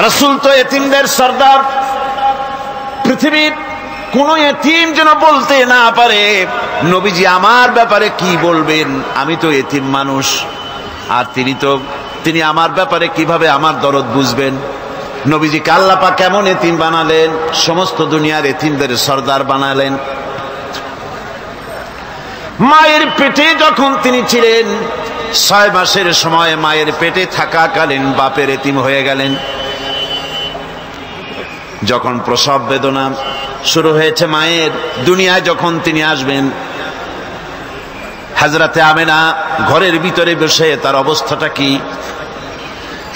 রাসূল তো এতিমদের সর্দার। পৃথিবীর কোন এতিম যেন বলতে না পারে নবীজি আমার ব্যাপারে কি বলবেন, আমি তো এতিম মানুষ, আর তিনি আমার ব্যাপারে কিভাবে আমার দরদ বুঝবেন। নবীজিকে আল্লাহ পাক কেমন এতিম বানালেন, সমস্ত দুনিয়ার এতিমদের সর্দার বানালেন। মায়ের পেটে যখন তিনি ছিলেন 6 মাসের সময় মায়ের পেটে থাকাকালীন বাপের এতিম হয়ে গেলেন। যখন প্রসব বেদনা শুরু হয়েছে মায়ের, দুনিয়ায় যখন তিনি আসবেন, হযরতে আমেনা ঘরের ভিতরে বসে তার অবস্থাটা কি?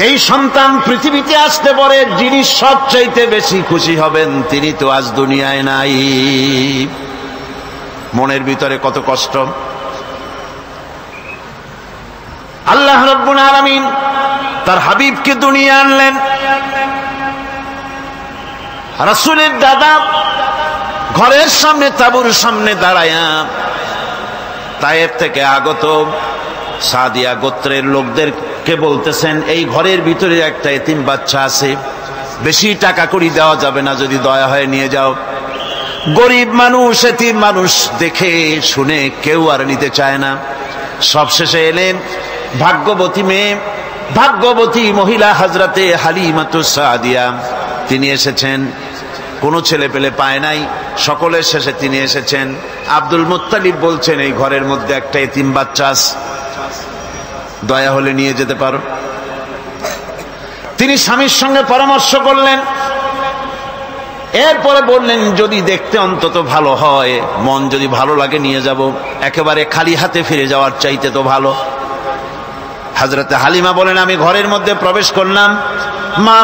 এই সন্তান পৃথিবীতে আসতে পরে যিনি সবচাইতে বেশি খুশি হবেন তিনি তো আজ দুনিয়ায় নাই। মনের ভিতরে কত কষ্ট। আল্লাহ রাব্বুল আলামিন তার হাবিবকে দুনিয়া আনলেন। রাসূলের দাদা ঘরের সামনে তাঁবুর সামনে দাঁড়ায়া তায়েফ থেকে আগত সাদিয়া গোত্রের লোকদেরকে বলতেছেন, এই ঘরের ভিতরে একটা এতিম বাচ্চা আছে, বেশি টাকা কড়ি দেওয়া যাবে না, যদি দয়া হয় নিয়ে যাও। গরিব মানুষ, এতিম মানুষ দেখে শুনে কেউ আর নিতে চায় না। সবশেষে এলেন ভাগ্যবতী মেয়ে, ভাগ্যবতী মহিলা হযরতে হালিমাতুস সাদিয়া। তিনি এসেছেন, কোনো ছেলে পেলে পায় নাই, সকলের শেষে তিনি এসেছেন। আব্দুল মুত্তালিব বলছেন, এই ঘরের মধ্যে একটা এতিম বাচ্চা আছে, দয়া হলে নিয়ে যেতে পারো। তিনি স্বামীর সঙ্গে পরামর্শ করলেন, এরপরে বললেন যদি দেখতে অন্তত ভালো হয়, মন যদি ভালো লাগে নিয়ে যাব, একেবারে খালি হাতে ফিরে যাওয়ার চাইতে তো ভালো। হযরতে হালিমা বলেন, আমি ঘরের মধ্যে প্রবেশ করলাম, মা